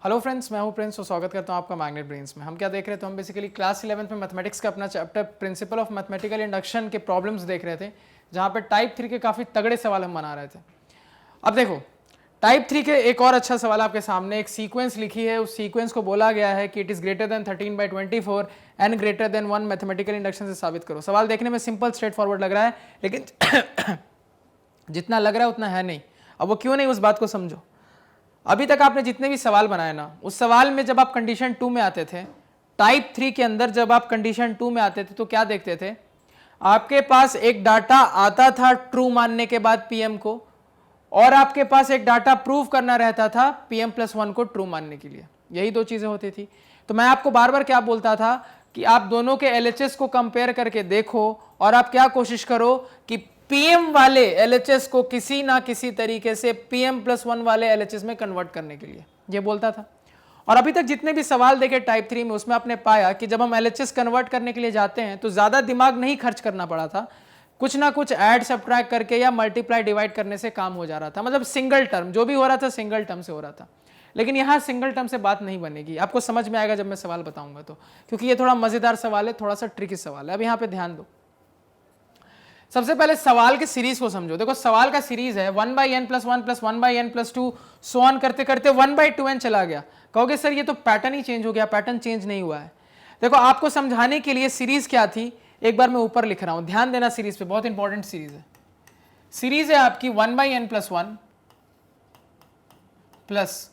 Hello friends, मैं हूं Prince और स्वागत करता हूं आपका मैग्नेट ब्रेन्स में। हम क्या देख रहे थे? हम बेसिकली क्लास 11th में मैथमेटिक्स का अपना chapter principle of mathematical induction के प्रॉब्लम्स देख रहे थे, जहां पे टाइप 3 के काफ़ी तगड़े सवाल हम बना रहे थे। अब देखो, टाइप 3 के एक और अच्छा सवाल आपके सामने, एक सीक्वेंस लिखी है, उस सीक्वेंस को बोला गया है कि it is greater than 13/24 and greater than 1 mathematical induction से साबित करो। सवाल देखने में सिंपल स्ट्रेट फॉरवर्ड लग रहा है, लेकिन जितना लग रहा है उतना है नहीं। अब वो क्यों नहीं, उस बात को समझो। अभी तक आपने जितने भी सवाल बनाए ना, उस सवाल में जब आप कंडीशन 2 में आते थे, टाइप 3 के अंदर जब आप कंडीशन 2 में आते थे तो क्या देखते थे? आपके पास एक डाटा आता था ट्रू मानने के बाद पीएम को, और आपके पास एक डाटा प्रूव करना रहता था pm+1 को ट्रू मानने के लिए। यही दो चीजें होती थी। तो मैं आपको बार बार क्या बोलता था कि आप दोनों के एलएचएस को कंपेयर करके देखो, और आप क्या कोशिश करो कि पीएम वाले एलएचएस को किसी ना किसी तरीके से pm+1 वाले एलएचएस में कन्वर्ट करने के लिए, ये बोलता था। और अभी तक जितने भी सवाल देखे टाइप 3 में, उसमें आपने पाया कि जब हम एलएचएस कन्वर्ट करने के लिए जाते हैं तो ज्यादा दिमाग नहीं खर्च करना पड़ा था, कुछ ना कुछ ऐड सब्ट्रैक्ट करके या मल्टीप्लाई डिवाइड करने से काम हो जा रहा था। मतलब सिंगल टर्म जो भी हो रहा था सिंगल टर्म से हो रहा था। लेकिन यहाँ सिंगल टर्म से बात नहीं बनेगी, आपको समझ में आएगा जब मैं सवाल बताऊंगा तो, क्योंकि ये थोड़ा मजेदार सवाल है, थोड़ा सा ट्रिकी सवाल है। अब यहाँ पे ध्यान दो। सबसे पहले सवाल के सीरीज को समझो। देखो, सवाल का सीरीज है 1/n+1 + 1/n+2 सो ऑन करते करते 1/2n चला गया। कहोगे सर ये तो पैटर्न ही चेंज हो गया। पैटर्न चेंज नहीं हुआ है। देखो, आपको समझाने के लिए सीरीज क्या थी, एक बार मैं ऊपर लिख रहा हूं, ध्यान देना सीरीज पे, बहुत इंपॉर्टेंट सीरीज है। सीरीज है आपकी 1/n+1 +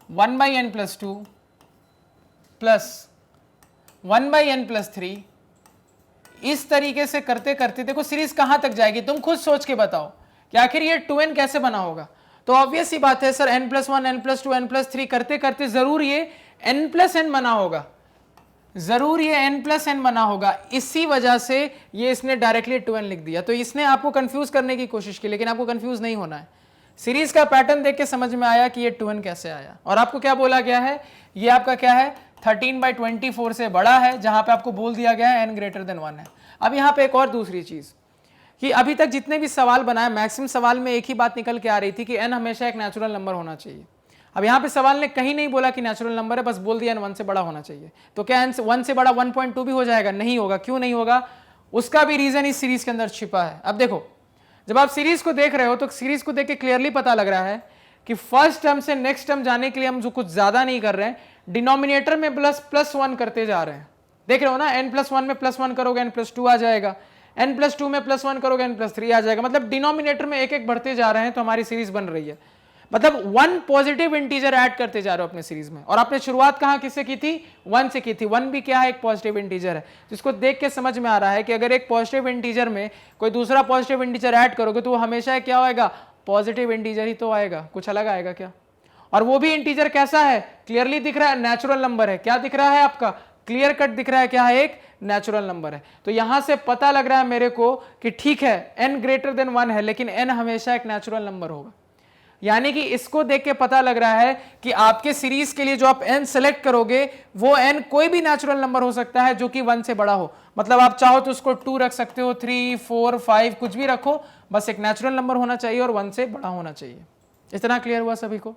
1/n+2 + 1/n+3। इस तरीके से करते करते देखो सीरीज कहां तक जाएगी, तुम खुद सोच के बताओ कि आखिर ये 2n कैसे बना होगा। तो ऑब्वियस ही बात है सर, n+1 n+2 n+3 करते करते जरूर ये n+n बना होगा, जरूर ये n+n बना होगा। इसी वजह से ये इसने डायरेक्टली 2n लिख दिया। तो इसने आपको कंफ्यूज करने की कोशिश की, लेकिन आपको कंफ्यूज नहीं होना है। सीरीज का पैटर्न देख के समझ में आया कि ये 2n कैसे आया। और आपको क्या बोला गया है, ये आपका क्या है, 13/24 से बड़ा है, जहां पे आपको बोल दिया गया है n ग्रेटर देन 1 है। अब यहाँ पे एक और दूसरी चीज कि अभी तक जितने भी सवाल बनाए, मैक्सिमम सवाल में एक ही बात निकल के आ रही थी कि n हमेशा एक नेचुरल नंबर होना चाहिए। अब यहाँ पे सवाल ने कहीं नहीं बोला कि नेचुरल नंबर है, बस बोल दिया n 1 से बड़ा होना चाहिए। तो क्या n 1 से बड़ा 1.2 भी हो जाएगा? नहीं होगा। क्यों नहीं होगा? उसका भी रीजन इस सीरीज के अंदर छिपा है। अब देखो, जब आप सीरीज को देख रहे हो तो सीरीज को देख के क्लियरली पता लग रहा है कि फर्स्ट टर्म से नेक्स्ट टर्म जाने के लिए हम जो कुछ ज्यादा नहीं कर रहे हैं, डिनोमिनेटर में +1 करते जा रहे हैं। देख रहे हो ना, n+1 में +1 करोगे n+2 आ जाएगा, n+2 में +1 करोगे n+3 आ जाएगा। मतलब डिनोमिनेटर में एक एक बढ़ते जा रहे हैं, तो हमारी सीरीज बन रही है। मतलब 1 पॉजिटिव इंटीजर ऐड करते जा रहे हो अपने सीरीज में। और आपने शुरुआत कहां किससे की थी? 1 से की थी। 1 भी क्या है? एक पॉजिटिव इंटीजर है। जिसको देख के समझ में आ रहा है कि अगर एक पॉजिटिव इंटीजर में कोई दूसरा पॉजिटिव इंटीजर ऐड करोगे तो वो हमेशा क्या होएगा? पॉजिटिव इंटीजर ही तो आएगा, कुछ अलग आएगा क्या? और वो भी इंटीजर कैसा है? क्लियरली दिख रहा है, नेचुरल नंबर है। क्या दिख रहा है आपका? क्लियर कट दिख रहा है, क्या है? एक नेचुरल नंबर है। तो यहां से पता लग रहा है मेरे को कि ठीक है, n ग्रेटर देन 1 है, लेकिन n हमेशा एक नेचुरल नंबर होगा। यानी कि इसको देख के पता लग रहा है कि आपके सीरीज के लिए जो आप n सेलेक्ट करोगे, वो n कोई भी नेचुरल नंबर हो सकता है जो कि 1 से बड़ा हो। मतलब आप चाहो तो उसको 2 रख सकते हो, 3, 4, 5 कुछ भी रखो, बस एक नेचुरल नंबर होना चाहिए और 1 से बड़ा होना चाहिए। इतना क्लियर हुआ सभी को?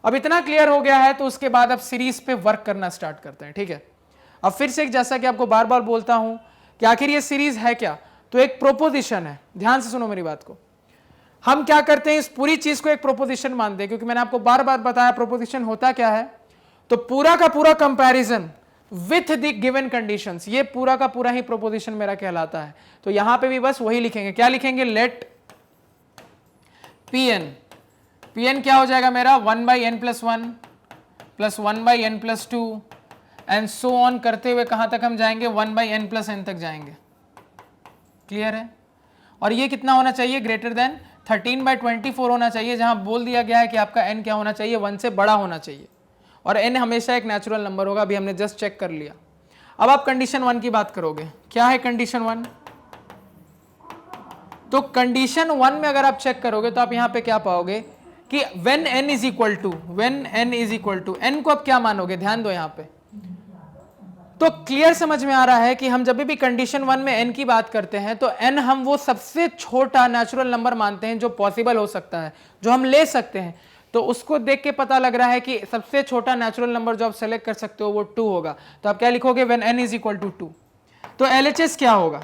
अब इतना क्लियर हो गया है तो उसके बाद अब सीरीज पे वर्क करना स्टार्ट करते हैं। ठीक है, अब फिर से जैसा कि आपको बार बार बोलता हूं कि आखिर ये सीरीज है क्या, तो एक प्रोपोजिशन है। ध्यान से सुनो मेरी बात को। हम क्या करते हैं, इस पूरी चीज को एक प्रोपोजिशन मानते हैं, क्योंकि मैंने आपको बार बार बताया प्रोपोजिशन होता क्या है। तो पूरा का पूरा comparison with the given conditions, ये पूरा का पूरा ही प्रोपोजिशन मेरा कहलाता है। तो यहां पे भी बस वही लिखेंगे। क्या लिखेंगे? लेट Pn क्या हो जाएगा मेरा? 1/n+1 + 1/n+2 and so on करते हुए कहां तक हम जाएंगे? 1/n+n तक जाएंगे। क्लियर है? और ये कितना होना चाहिए? ग्रेटर देन 13/24 होना चाहिए, जहां बोल दिया गया है कि आपका n क्या होना चाहिए? 1 से बड़ा होना चाहिए। और n हमेशा एक नेचुरल नंबर होगा, अभी हमने जस्ट चेक कर लिया। अब आप कंडीशन 1 की बात करोगे। क्या है कंडीशन 1? तो कंडीशन 1 में अगर आप चेक करोगे तो आप यहां पे क्या पाओगे कि when n is equal to n को आप क्या मानोगे? ध्यान दो यहां पे। तो क्लियर समझ में आ रहा है कि हम जब भी कंडीशन 1 में n की बात करते हैं तो n हम वो सबसे छोटा नेचुरल नंबर मानते हैं जो पॉसिबल हो सकता है, जो हम ले सकते हैं। तो उसको देख के पता लग रहा है कि सबसे छोटा नेचुरल नंबर जो आप सेलेक्ट कर सकते हो वो 2 होगा। तो आप क्या लिखोगे, when n is equal to 2। तो LHS क्या होगा,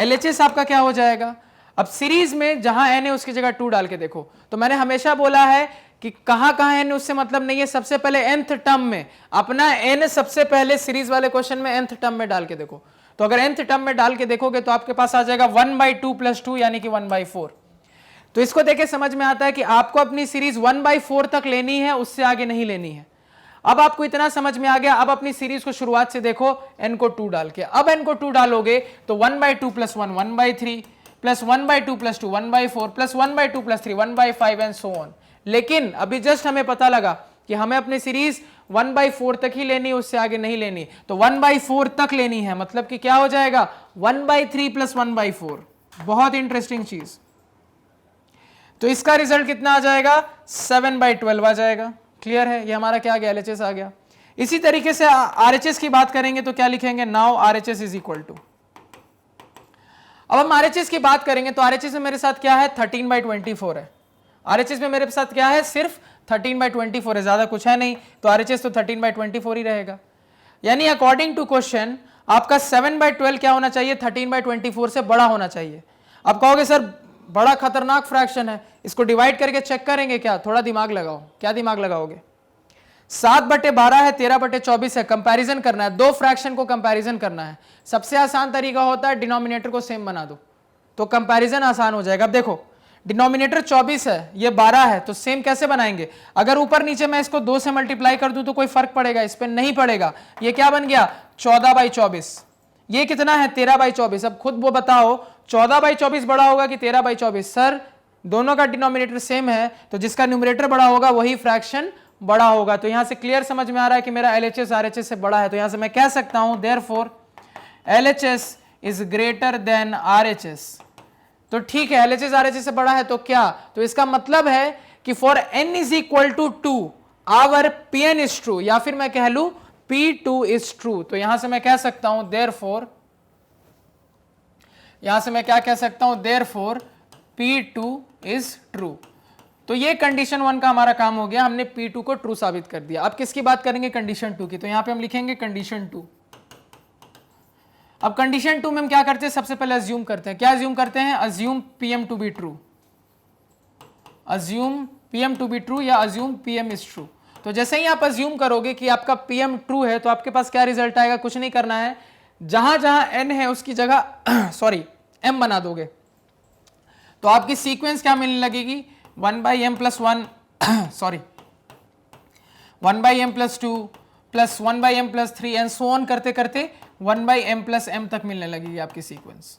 LHS आपका क्या हो जाएगा, अब सीरीज में जहां n है उसकी जगह 2 डाल के देखो। तो मैंने हमेशा बोला है कि कहां कहां n उससे मतलब नहीं है, सबसे पहले nth टर्म में अपना n सबसे पहले सीरीज वाले क्वेश्चन में nth टर्म में डाल के देखो। तो अगर nth टर्म में डाल के देखोगे तो आपके पास आ जाएगा 1/2 + 2 यानी कि 1/4। तो इसको देखे समझ में आता है कि आपको अपनी सीरीज 1/4 तक लेनी है, उससे आगे नहीं लेनी है। अब आपको इतना समझ में आ गया, अब अपनी सीरीज को शुरुआत से देखो n को 2 डाल के। अब n को 2 डालोगे तो 1/2 + 1 1/3 + 1/2 + 2 1/4 + 1/2 + 3 1/5 एंड सो ऑन। लेकिन अभी जस्ट हमें पता लगा कि हमें अपनी सीरीज 1/4 तक ही लेनी है, उससे आगे नहीं लेनी। तो 1/4 तक लेनी है, मतलब कि क्या हो जाएगा 1/3 + 1/4। बहुत इंटरेस्टिंग चीज। तो इसका रिजल्ट कितना आ जाएगा, 7/12 आ जाएगा। क्लियर है, ये हमारा क्या आ गया, LHS आ गया। इसी तरीके से RHS की बात करेंगे तो क्या लिखेंगे, now RHS is equal to. अब हम RHS की बात करेंगे तो RHS में मेरे साथ क्या है, 13/24 है। RHS में मेरे साथ क्या है, सिर्फ 13/24 है, ज्यादा कुछ है नहीं। तो RHS तो 13/24 ही रहेगा। यानी अकॉर्डिंग टू क्वेश्चन आपका 7/12 क्या होना चाहिए, 13/24 से बड़ा होना चाहिए। अब कहोगे सर बड़ा खतरनाक फ्रैक्शन है, इसको डिवाइड करके चेक करेंगे क्या, थोड़ा दिमाग लगाओ। क्या दिमाग लगाओगे, 7/12 है, 13/24 है, कंपैरिजन करना है, दो फ्रैक्शन को कंपैरिजन करना है। सबसे आसान तरीका होता है डिनोमिनेटर को सेम बना दो, तो कंपैरिजन आसान हो जाएगा। अब देखो डिनोमिनेटर 24 है, ये 12 है, तो सेम कैसे बनाएंगे, अगर ऊपर नीचे मैं इसको 2 से मल्टीप्लाई कर दूं तो कोई फर्क पड़ेगा, इस पर नहीं पड़ेगा। ये क्या बन गया 14/24, ये कितना है 13/24। अब खुद वो बताओ 14/24 बड़ा होगा कि 13/24, सर दोनों का डिनोमिनेटर सेम है, तो जिसका न्यूमरेटर बड़ा होगा वही फ्रैक्शन बड़ा होगा। तो यहां से क्लियर समझ में आ रहा है कि मेरा LHS RHS से बड़ा है। तो यहां से मैं कह सकता हूं therefore LHS is greater than RHS। तो ठीक है, LHS RHS से बड़ा है तो क्या, तो इसका मतलब है कि for n is equal to 2 our Pn is true, या फिर मैं कह लू P2 इज ट्रू। तो यहां से मैं कह सकता हूं देयरफॉर, यहां से मैं क्या कह सकता हूं, देयरफॉर P2 इज ट्रू। तो ये कंडीशन 1 का हमारा काम हो गया, हमने P2 को ट्रू साबित कर दिया। अब किसकी बात करेंगे, कंडीशन 2 की। तो यहां पे हम लिखेंगे कंडीशन 2। अब कंडीशन 2 में हम क्या करते हैं, सबसे पहले अज्यूम करते हैं। क्या अज्यूम करते हैं, assume Pm to be true, assume Pm to be true या अज्यूम Pm इज ट्रू। तो जैसे ही आप अज्यूम करोगे कि आपका Pm ट्रू है तो आपके पास क्या रिजल्ट आएगा, कुछ नहीं करना है, जहां जहां n है उसकी जगह सॉरी m बना दोगे, तो आपकी सीक्वेंस क्या मिलने लगेगी, 1/m + 1 sorry 1/m + 2 + 1/m + 3 and so on करते करते 1/m + m तक मिलने लगेगी आपकी सीक्वेंस।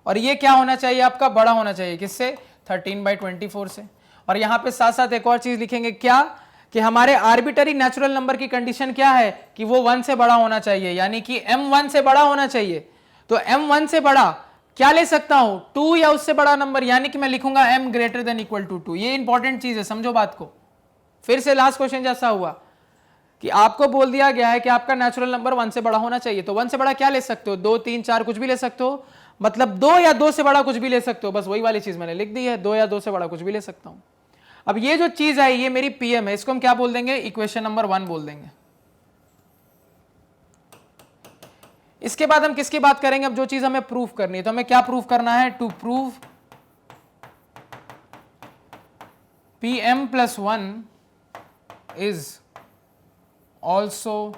और ये क्या होना चाहिए, आपका बड़ा होना चाहिए, किससे, 13/24 से। और यहां पे साथ साथ एक और चीज लिखेंगे, क्या, कि हमारे आर्बिटरी नेचुरल नंबर की कंडीशन क्या है कि वो 1 से बड़ा होना चाहिए, यानी कि m 1 से बड़ा होना चाहिए। तो m 1 से बड़ा क्या ले सकता हूं, 2 या उससे बड़ा नंबर, यानी कि मैं लिखूंगा m > 2। ये इंपॉर्टेंट चीज है, समझो बात को। फिर से लास्ट क्वेश्चन जैसा हुआ कि आपको बोल दिया गया है कि आपका नेचुरल नंबर 1 से बड़ा होना चाहिए, तो 1 से बड़ा क्या ले सकते हो, 2 3 4 कुछ भी ले सकते हो, मतलब 2 या 2 से बड़ा कुछ भी ले सकते हो, बस वही वाली चीज मैंने लिख दी है, 2 या 2 से बड़ा कुछ भी ले सकता हूं। अब ये जो चीज है ये मेरी Pm है, इसको हम क्या बोल देंगे, इक्वेशन नंबर 1 बोल देंगे। इसके बाद हम किसकी बात करेंगे, अब जो चीज हमें प्रूफ करनी है, तो हमें क्या प्रूफ करना है, to prove Pm + 1 is also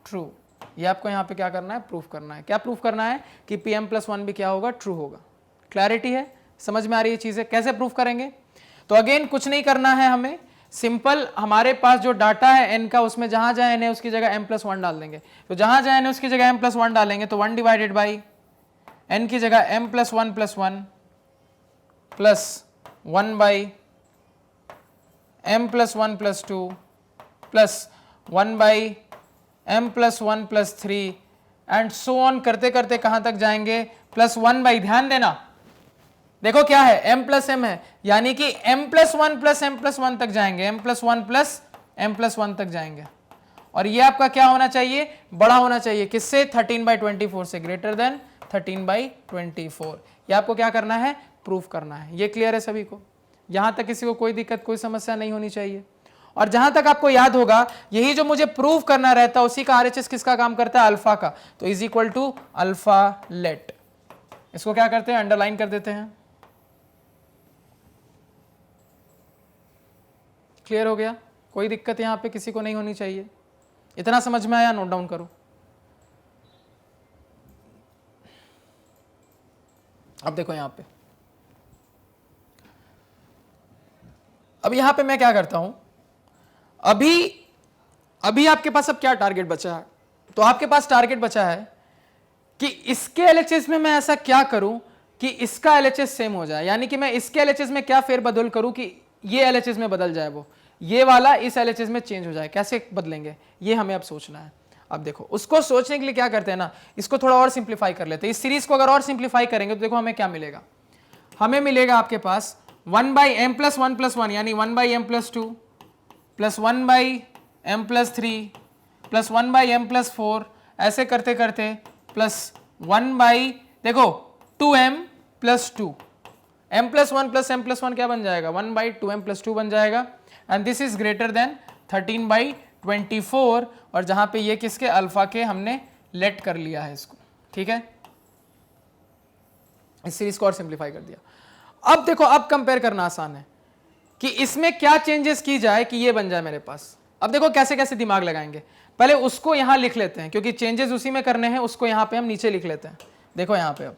true. ये आपको यहां पे क्या करना है, प्रूफ करना है। क्या प्रूफ करना है कि Pm + 1 भी क्या होगा, ट्रू होगा। क्लैरिटी है, समझ में आ रही है चीजें, कैसे प्रूफ करेंगे। तो अगेन कुछ नहीं करना है हमें, सिंपल हमारे पास जो डाटा है n का, उसमें जहां जहां n है उसकी जगह m + 1 डाल देंगे। तो जहां जहां n है उसकी जगह m + 1 डालेंगे तो 1 / n की जगह m + 1 + 1 plus 1/m + 1 + 2 plus 1/m + 1 + 3 and so on करते करते कहां तक जाएंगे, +1/, ध्यान देना देखो क्या है, m + m है, यानी कि m + 1 + m + 1 तक जाएंगे, m + 1 + m + 1 तक जाएंगे। और ये आपका क्या होना चाहिए, बड़ा होना चाहिए, किससे, 13/24 से, ग्रेटर देन 13/24। ये आपको क्या करना है, प्रूफ करना है। ये क्लियर है सभी को। यहां तक किसी को कोई दिक्कत कोई समस्या नहीं होनी चाहिए। और जहां तक आपको याद होगा यही जो मुझे प्रूव करना रहता है उसी का आरएचएस किसका काम करता है, अल्फा का, तो is equal to alpha let. इसको क्या करते हैं, अंडरलाइन कर देते हैं। क्लियर हो गया, कोई दिक्कत यहां पे किसी को नहीं होनी चाहिए। इतना समझ में आया, नोट डाउन करो। अब देखो यहां पे, अब यहां पे मैं क्या करता हूं, अभी आपके पास अब क्या टारगेट बचा है, तो आपके पास टारगेट बचा है कि इसके एलएचएस में मैं ऐसा क्या करूं कि इसका एलएचएस सेम हो जाए, यानी कि मैं इसके एलएचएस में क्या फेरबदल करूं कि ये एलएचएस में बदल जाए, वो ये वाला इस एलएचएस में चेंज हो जाए। कैसे बदलेंगे ये हमें अब सोचना है। अब देखो उसको सोचने के लिए क्या करते हैं ना, इसको थोड़ा और सिंप्लीफाई कर लेते हैं। इस सीरीज को अगर और सिंप्लीफाई करेंगे तो देखो हमें क्या मिलेगा, हमें मिलेगा आपके पास 1/m+1+1 यानी 1/m+2 plus 1/m+3 plus 1/m+4 ऐसे करते करते प्लस 1/ देखो 2m+2, m+1 क्या बन जाएगा, 1/2m+2 बन जाएगा। And this is greater than 13/24, और जहां पे ये किसके, अल्फा के हमने लेट कर लिया है इसको। ठीक है, इस सीरीज को और सिंप्लीफाई कर दिया। अब देखो अब कंपेयर करना आसान है कि इसमें क्या चेंजेस की जाए कि ये बन जाए मेरे पास। अब देखो कैसे कैसे दिमाग लगाएंगे, पहले उसको यहां लिख लेते हैं क्योंकि चेंजेस उसी में करने हैं, उसको यहां पे हम नीचे लिख लेते हैं। देखो यहां पे अब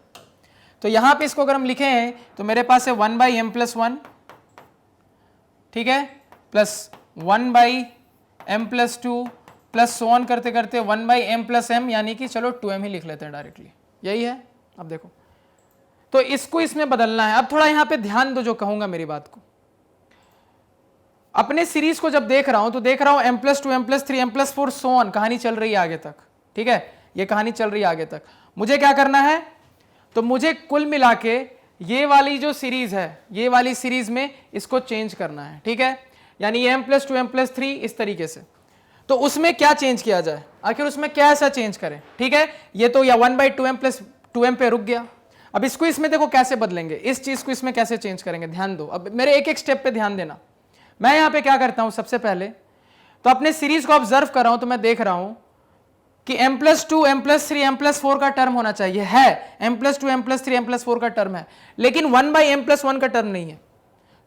तो यहां पे इसको अगर हम लिखे हैं तो मेरे पास है 1/m+1, ठीक है, plus 1/m+2 plus so on करते करते 1/m+m, यानी कि चलो 2m ही लिख लेते हैं डायरेक्टली, यही है। अब देखो तो इसको इसमें बदलना है। अब थोड़ा यहां पे ध्यान दो जो कहूंगा मेरी बात को। अपने सीरीज को जब देख रहा हूं तो देख रहा हूं m+2 m+3 m+4 so on, कहानी चल रही है आगे तक। ठीक है, ये कहानी चल रही है आगे तक। मुझे क्या करना है, तो मुझे कुल मिला के ये वाली जो सीरीज है, ये वाली सीरीज में इसको चेंज करना है। ठीक है, यानी m+2 m+3 इस तरीके से। तो उसमें क्या चेंज किया जाए, आखिर उसमें क्या ऐसा चेंज करें। ठीक है, ये तो या 1/2m+2m पे रुक गया। अब इसको इसमें देखो कैसे बदलेंगे, इस चीज को इसमें कैसे चेंज करेंगे, ध्यान दो। अब मेरे एक एक स्टेप पे ध्यान देना। मैं यहां पे क्या करता हूं, सबसे पहले तो अपने सीरीज को ऑब्जर्व कर रहा हूं, तो मैं देख रहा हूं कि m+2 m+3 m+4 का टर्म होना चाहिए, है m+2 m+3 m+4 का टर्म है, लेकिन 1/m+1 का टर्म नहीं है।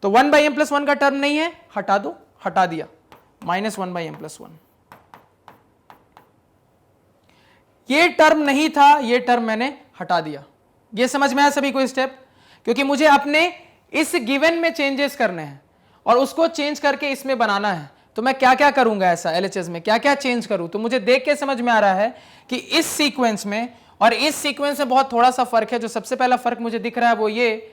तो 1/m+1 का टर्म नहीं है, हटा दो, हटा दिया, -1/m+1। ये टर्म नहीं था, ये टर्म मैंने हटा दिया। ये समझ में आया सभी को स्टेप, क्योंकि मुझे अपने इस गिवन में चेंजेस करने हैं और उसको चेंज करके इसमें बनाना है। तो मैं क्या क्या करूंगा ऐसा, एलएचएस में क्या क्या चेंज करूं, तो मुझे देख के समझ में आ रहा है कि इस सीक्वेंस में और इस सीक्वेंस में बहुत थोड़ा सा फर्क है। जो सबसे पहला फर्क मुझे दिख रहा है वो ये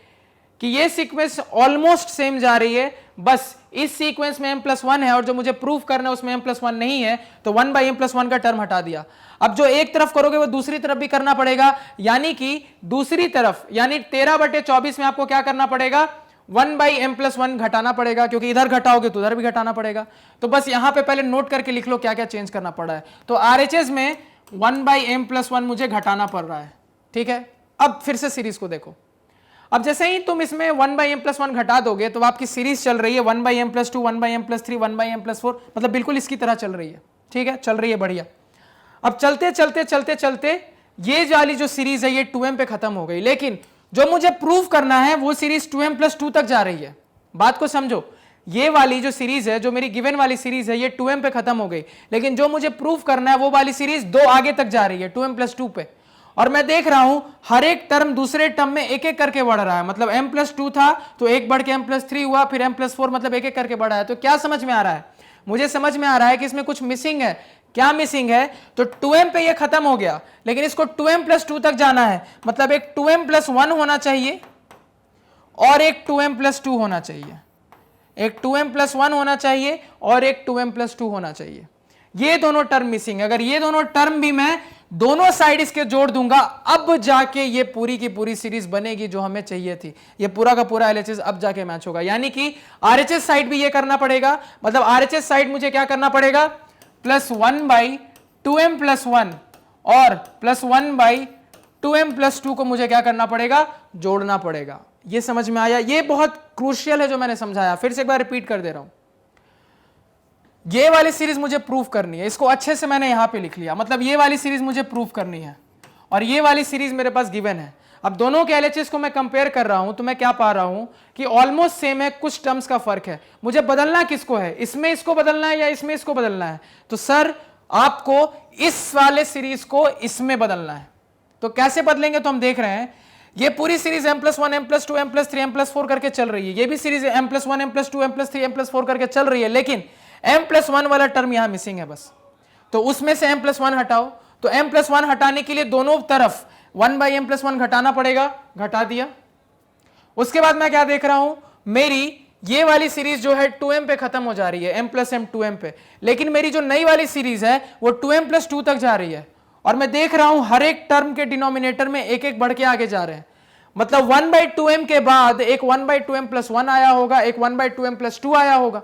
कि ये सीक्वेंस ऑलमोस्ट सेम जा रही है, बस इस सीक्वेंस में m+1 है और जो मुझे प्रूफ करना है उसमें m+1 नहीं है, तो 1/m+1 का टर्म हटा दिया। अब जो एक तरफ करोगे वो दूसरी तरफ भी करना पड़ेगा, यानी कि दूसरी तरफ यानी 13/24 में आपको क्या करना पड़ेगा, 1/m+1 घटाना पड़ेगा, क्योंकि इधर घटाओगे तो उधर भी घटाना पड़ेगा। तो बस यहां पे पहले नोट करके लिख लो क्या क्या चेंज करना पड़ा है। तो आरएचएस में 1/m+1 मुझे घटाना पड़ रहा है। ठीक है, अब फिर से सीरीज को देखो। अब जैसे ही तुम इसमें 1/m+1 घटा दोगे तो आपकी सीरीज चल रही है 1/m+2 1/m+3 1/m+4, मतलब बिल्कुल इसकी तरह चल रही है। ठीक है, चल रही है बढ़िया। अब चलते चलते चलते चलते ये वाली जो सीरीज है ये 2m पे खत्म हो गई, लेकिन जो मुझे प्रूव करना है वो सीरीज 2m+2 तक जा रही है। बात को समझो, ये वाली जो सीरीज है, जो मेरी गिवन वाली सीरीज है, ये 2m पे खत्म हो गई, लेकिन जो मुझे प्रूव करना है वो वाली सीरीज 2 आगे तक जा रही है 2m+2 पे। और मैं देख रहा हूं हर एक टर्म दूसरे टर्म में एक एक करके बढ़ रहा है, मतलब m+2 था तो एक बढ़ के m+3 हुआ, फिर m+4, मतलब एक एक करके बढ़ा है। तो क्या समझ में आ रहा है, मुझे समझ में आ रहा है कि इसमें कुछ मिसिंग है। क्या मिसिंग है, तो 2m पे ये खत्म हो गया, लेकिन इसको 2m+2 तक जाना है, मतलब एक 2m+1 होना चाहिए और एक 2m+2 होना चाहिए, एक 2m+1 होना चाहिए और एक 2m+2 होना चाहिए। ये दोनों टर्म मिसिंग है। अगर ये दोनों टर्म भी मैं दोनों साइड इसके जोड़ दूंगा, अब जाके ये पूरी की पूरी सीरीज बनेगी जो हमें चाहिए थी। ये पूरा का पूरा एलएचएस अब जाके मैच होगा, यानी कि आरएचएस साइड भी ये करना पड़ेगा, मतलब आरएचएस साइड मुझे क्या करना पड़ेगा, +1/2m+1 और +1/2m+2 को मुझे क्या करना पड़ेगा, जोड़ना पड़ेगा। ये समझ में आया? ये बहुत क्रूशियल है जो मैंने समझाया, फिर से एक बार रिपीट कर दे रहा हूं। ये वाली सीरीज मुझे प्रूफ करनी है, इसको अच्छे से मैंने यहां पे लिख लिया, मतलब ये वाली सीरीज मुझे प्रूफ करनी है और ये वाली सीरीज मेरे पास गिवन है। अब दोनों के एलएचएस को मैं कंपेयर कर रहा हूं तो मैं क्या पा रहा हूं कि ऑलमोस्ट सेम है, कुछ टर्म्स का फर्क है। मुझे बदलना किसको है, इसमें इसको बदलना है या इसमें इसको बदलना है? तो सर आपको इस वाले सीरीज को इसमें बदलना है। तो कैसे बदलेंगे? तो हम देख रहे हैं ये पूरी series m+1 m+2 m+3 m+4 करके चल रही है, ये भी series m+1 m+2 m+3 m+4 करके चल रही है, लेकिन m+1 वाला टर्म यहां मिसिंग है बस। तो उसमें से m+1 हटाओ, तो m+1 हटाने के लिए दोनों तरफ 1/m+1 घटाना पड़ेगा, घटा दिया। उसके बाद मैं क्या देख रहा हूं, मेरी ये वाली सीरीज जो है 2m पे खत्म हो जा रही है, m+m 2m पे, लेकिन मेरी जो नई वाली सीरीज है वो 2m+2 तक जा रही है और मैं देख रहा हूं हर एक टर्म के डिनोमिनेटर में एक एक बढ़ के आगे जा रहे हैं। मतलब 1/2m के बाद एक 1/2m+1 आया होगा, एक 1/2m+2 आया होगा।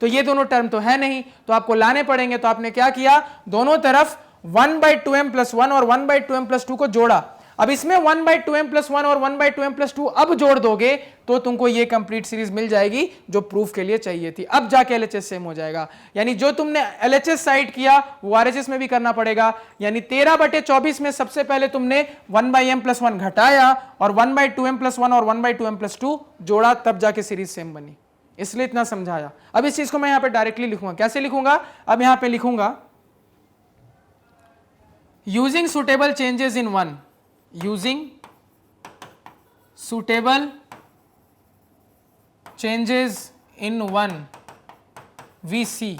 तो ये दोनों टर्म तो है नहीं, तो आपको लाने पड़ेंगे। तो आपने क्या किया, दोनों तरफ 1/2m+1 और 1/2m+2 को जोड़ा। अब इसमें 1/2m+1 और 1/2m+2 अब जोड़ दोगे तो तुमको ये कंप्लीट सीरीज मिल जाएगी जो प्रूफ के लिए चाहिए थी। अब जाके एलएचएस सेम हो जाएगा, यानी जो तुमने एलएचएस साइड किया वो आरएचएस में भी करना पड़ेगा। यानी 13/24 में सबसे पहले तुमने 1/m+1 घटाया और 1/2m+1 और 1/2m+2 जोड़ा, तब जाके सीरीज सेम बनी। इसलिए इतना समझाया। अब इस चीज को मैं यहां पे डायरेक्टली लिखूंगा, कैसे लिखूंगा? अब यहां पे लिखूंगा using suitable changes in one, using suitable changes in one we see.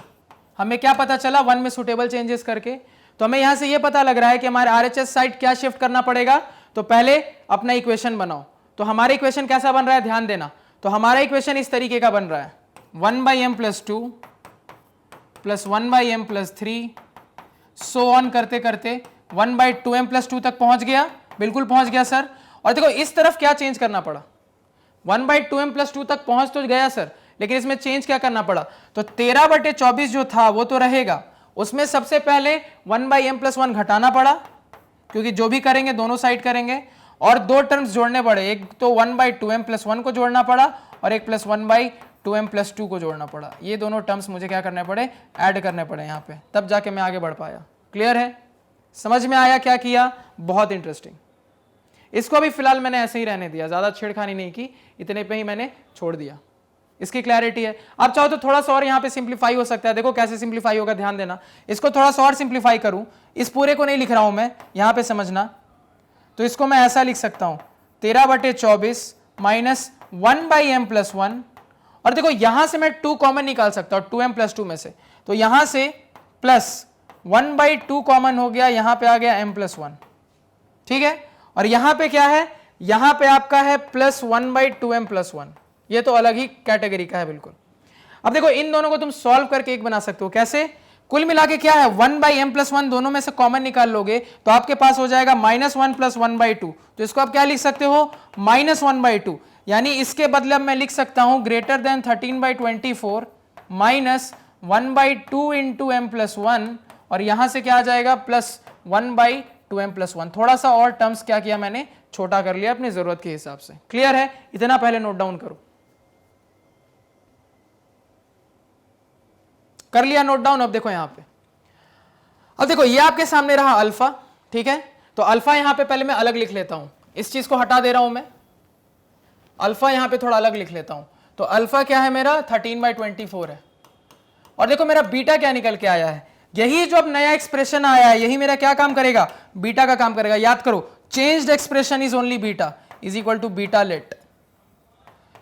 हमें क्या पता चला 1 में सुटेबल चेंजेस करके? तो हमें यहां से यह पता लग रहा है कि हमारे आरएचएस साइड क्या शिफ्ट करना पड़ेगा। तो पहले अपना इक्वेशन बनाओ। तो हमारा इक्वेशन कैसा बन रहा है, ध्यान देना। तो हमारा इक्वेशन इस तरीके का बन रहा है 1/m+2 plus 1/m+3 so on करते करते 1/2m+2 तक पहुंच गया। बिल्कुल पहुंच गया सर। और देखो इस तरफ क्या चेंज करना पड़ा, 1/2m+2 तक पहुंच तो गया सर, लेकिन इसमें चेंज क्या करना पड़ा? तो 13/24 जो था वो तो रहेगा, उसमें सबसे पहले 1/m+1 घटाना पड़ा, क्योंकि जो भी करेंगे दोनों साइड करेंगे, और दो टर्म्स जोड़ने पड़े, एक तो 1/2m+1 को जोड़ना पड़ा और एक प्लस 1/2m+2 को जोड़ना पड़ा। ये दोनों टर्म्स मुझे क्या करने पड़े, ऐड करने पड़े यहाँ पे, तब जाके मैं आगे बढ़ पाया। क्लियर है? समझ में आया क्या किया? बहुत इंटरेस्टिंग। इसको अभी फिलहाल मैंने ऐसे ही रहने दिया, ज्यादा छेड़खानी नहीं की, इतने पे ही मैंने छोड़ दिया। इसकी क्लैरिटी है? आप चाहो तो थोड़ा सा और यहाँ पे सिंप्लीफाई हो सकता है। देखो कैसे सिंप्लीफाई होगा, ध्यान देना। इसको थोड़ा सा और सिंप्लीफाई करूं, इस पूरे को नहीं लिख रहा हूं मैं, यहां पे समझना। तो इसको मैं ऐसा लिख सकता हूं 13/24 माइनस 1/m+1, और देखो यहां से मैं 2 कॉमन निकाल सकता हूं 2m+2 में से, तो यहां से प्लस 1/2 कॉमन हो गया, यहां पे आ गया m+1। ठीक है? और यहां पे क्या है, यहां पे आपका है प्लस 1/2m+1। ये तो अलग ही कैटेगरी का है बिल्कुल। अब देखो इन दोनों को तुम सॉल्व करके एक बना सकते हो। कैसे? कुल मिला के क्या है, 1/m+1 दोनों में से कॉमन निकाल लोगे तो आपके पास हो जाएगा -1 + 1/2। तो इसको आप क्या लिख सकते हो, -1/2। यानी इसके बदले अब मैं लिख सकता हूं greater than 13/24 minus 1/2 into m+1, और यहां से क्या आ जाएगा प्लस 1/2m+1। थोड़ा सा और टर्म्स क्या किया मैंने, छोटा कर लिया अपनी जरूरत के हिसाब से। क्लियर है? इतना पहले नोट डाउन करो। कर लिया नोट डाउन? अब देखो यहां पे, अब देखो ये आपके सामने रहा अल्फा। ठीक है? तो अल्फा यहां पे पहले मैं अलग लिख लेता हूं, इस चीज को हटा दे रहा हूं मैं, अल्फा यहां पे थोड़ा अलग लिख लेता हूं। तो अल्फा क्या है मेरा, 13/24 है। और देखो मेरा बीटा क्या निकल के आया है, यही जो अब नया एक्सप्रेशन आया है यही मेरा क्या काम करेगा, बीटा का काम करेगा। याद करो, changed expression is only beta is equal to beta let.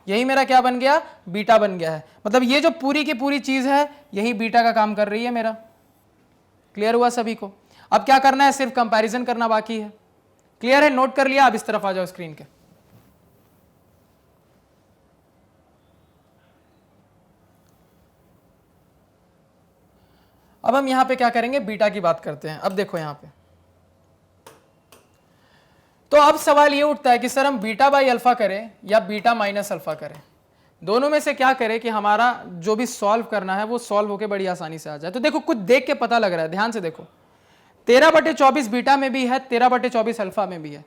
यही मेरा क्या बन गया, बीटा बन गया है। मतलब ये जो पूरी की पूरी चीज है यही बीटा का काम कर रही है मेरा। क्लियर हुआ सभी को? अब क्या करना है, सिर्फ कंपैरिजन करना बाकी है। क्लियर है? नोट कर लिया? अब इस तरफ आ जाओ स्क्रीन के। अब हम यहां पे क्या करेंगे, बीटा की बात करते हैं। अब देखो यहां पे, तो अब सवाल ये उठता है कि सर हम बीटा बाई अल्फा करें या बीटा माइनस अल्फा करें, दोनों में से क्या करें कि हमारा जो भी सॉल्व करना है वो सॉल्व होके बड़ी आसानी से आ जाए। तो देखो कुछ देख के पता लग रहा है, ध्यान से देखो, 13/24 बीटा में भी है, 13/24 अल्फा में भी है।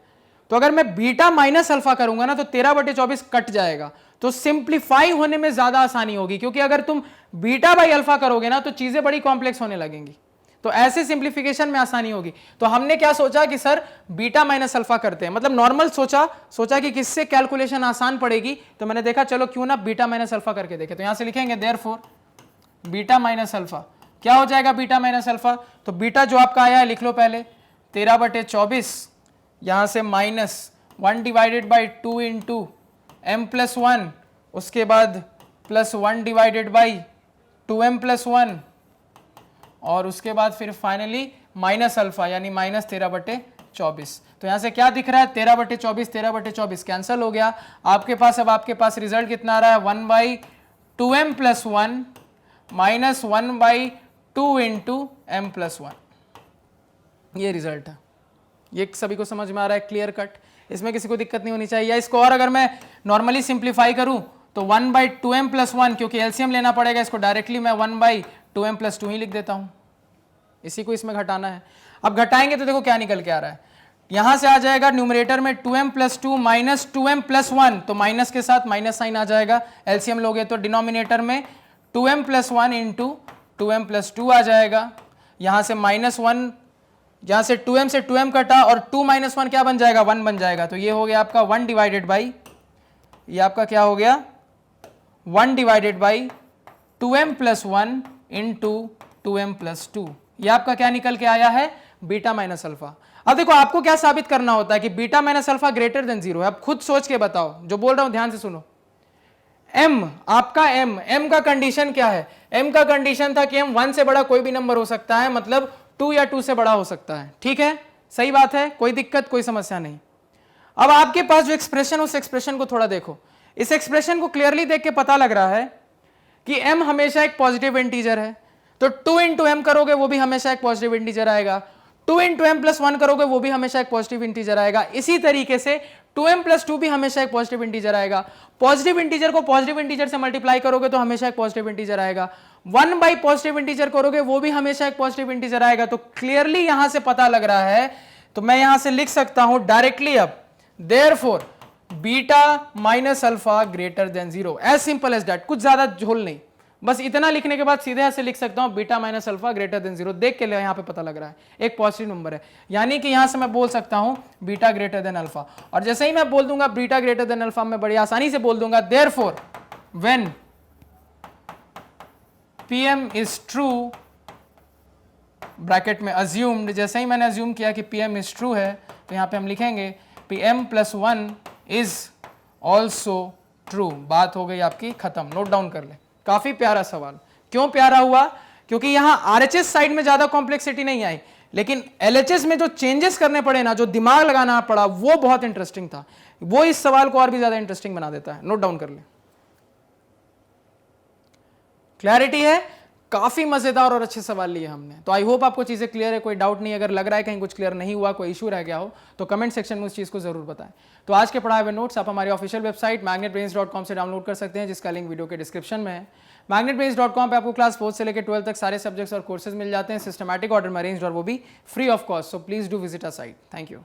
तो अगर मैं बीटा माइनस अल्फा करूंगा ना तो 13/24 कट जाएगा, तो सिंप्लीफाई होने में ज्यादा आसानी होगी, क्योंकि अगर तुम बीटा बाई अल्फा करोगे ना तो चीजें बड़ी कॉम्प्लेक्स होने लगेंगी, तो ऐसे सिंप्लीफिकेशन में आसानी होगी। तो हमने क्या सोचा कि सर बीटा माइनस अल्फा करते हैं, मतलब नॉर्मल सोचा कि किससे कैलकुलेशन आसान पड़ेगी, तो मैंने देखा चलो क्यों ना बीटा माइनस अल्फा करके देखें। तो यहां से लिखेंगे देयरफॉर बीटा माइनस अल्फा, क्या हो जाएगा बीटा माइनस अल्फा, तो बीटा जो आपका आया है लिख लो पहले 13/24, यहां से माइनस 1/2 इंटू m+1, उसके बाद +1/2m+1, और उसके बाद फिर फाइनली माइनस अल्फा यानी माइनस 13/24। तो यहां से क्या दिख रहा है 13/24 कैंसिल हो गया आपके पास। अब आपके पास रिजल्ट कितना आ रहा है 1/2m+1 माइनस 1/2 इंटू m+1, ये रिजल्ट है। ये सभी को समझ में आ रहा है, क्लियर कट, इसमें किसी को दिक्कत नहीं होनी चाहिए। या इसको और अगर मैं नॉर्मली सिंप्लीफाई करूं तो 1/2m+1, क्योंकि एलसीएम लेना पड़ेगा, इसको डायरेक्टली मैं 1/2m+2 ही लिख देता हूं, इसी को इसमें घटाना है। अब घटाएंगे तो देखो क्या निकल के आ रहा है, यहां से आ जाएगा न्यूमरेटर में 2m+2 माइनस 2m+1, तो माइनस के साथ माइनस साइन आ जाएगा, एलसीएम लोगे तो डिनोमिनेटर में 2m+1 इंटू 2m+2 आ जाएगा, यहां से -1, यहां से 2m से 2m कटा और 2 - 1 क्या बन जाएगा 1 बन जाएगा, तो ये हो गया आपका 1 डिवाइडेड बाई, ये आपका क्या हो गया 1 divided by 2m+1 into 2m+2, ये आपका क्या निकल के आया है बीटा माइनस अल्फा। अब देखो आपको क्या साबित करना होता है कि beta minus alpha greater than 0 है। अब खुद सोच के बताओ, जो बोल रहा हूं ध्यान से सुनो। m आपका m का कंडीशन क्या है, m का कंडीशन था कि m 1 से बड़ा कोई भी नंबर हो सकता है, मतलब 2 या 2 से बड़ा हो सकता है, ठीक है, सही बात है, कोई दिक्कत कोई समस्या नहीं। अब आपके पास जो एक्सप्रेशन, उस एक्सप्रेशन को थोड़ा देखो, इस एक्सप्रेशन को क्लियरली देख के पता लग रहा है कि m हमेशा एक पॉजिटिव इंटीजर है, तो 2 इंटू एम करोगे वो भी हमेशा एक पॉजिटिव इंटीजर आएगा, 2 इंटू m+1 करोगे वो भी हमेशा एक पॉजिटिव इंटीजर आएगा, इसी तरीके से 2m+2 भी हमेशा एक पॉजिटिव इंटीजर आएगा। पॉजिटिव इंटीजर को पॉजिटिव इंटीजर से मल्टीप्लाई करोगे तो हमेशा एक पॉजिटिव इंटीजर आएगा, 1 बाई पॉजिटिव इंटीजर करोगे वो भी हमेशा एक पॉजिटिव इंटीजर आएगा। तो क्लियरली यहां से पता लग रहा है, तो मैं यहां से लिख सकता हूं डायरेक्टली अब therefore beta minus alpha greater than 0, as simple as that, कुछ ज्यादा झोल नहीं, बस इतना लिखने के बाद सीधे ऐसे लिख सकता हूं beta minus alpha greater than 0, देख के ले यहां पे पता लग रहा है एक पॉजिटिव नंबर है, यानी कि यहां से मैं बोल सकता हूं बीटा ग्रेटर देन अल्फा। और जैसे ही मैं बोल दूंगा बीटा ग्रेटर देन अल्फा, मैं बड़ी आसानी से बोल दूंगा therefore when PM is true, bracket में अज्यूम्ड, जैसे ही मैंने अज्यूम किया कि पीएम इज ट्रू है तो यहां पे हम लिखेंगे pm+1 इज ऑल्सो ट्रू, बात हो गई आपकी खत्म, नोट डाउन कर ले। काफी प्यारा सवाल, क्यों प्यारा हुआ, क्योंकि यहां आरएचएस साइड में ज्यादा कॉम्प्लेक्सिटी नहीं आई, लेकिन एलएचएस में जो चेंजेस करने पड़े ना, जो दिमाग लगाना पड़ा, वो बहुत इंटरेस्टिंग था, वो इस सवाल को और भी ज्यादा इंटरेस्टिंग बना देता है, नोट डाउन कर ले। क्लैरिटी है, काफी मजेदार और अच्छे सवाल लिए हमने, तो आई होप आपको चीजें क्लियर है, कोई डाउट नहीं। अगर लग रहा है कहीं कुछ क्लियर नहीं हुआ, कोई इशू रह गया हो तो कमेंट सेक्शन में उस चीज को जरूर बताएं। तो आज के पढ़ाए हुए नोट्स आप हमारी ऑफिशियल वेबसाइट magnetbrains.com से डाउनलोड कर सकते हैं, जिसका लिंक वीडियो के डिस्क्रिप्शन में है। magnetbrains.com पे आपको क्लास 4 से लेकर 12 तक सारे सब्जेक्ट्स और कोर्सेज मिल जाते हैं, सिस्टमैटिक ऑर्डर में अरेंज्ड, और वो भी free of cost, so please do visit a site. Thank you.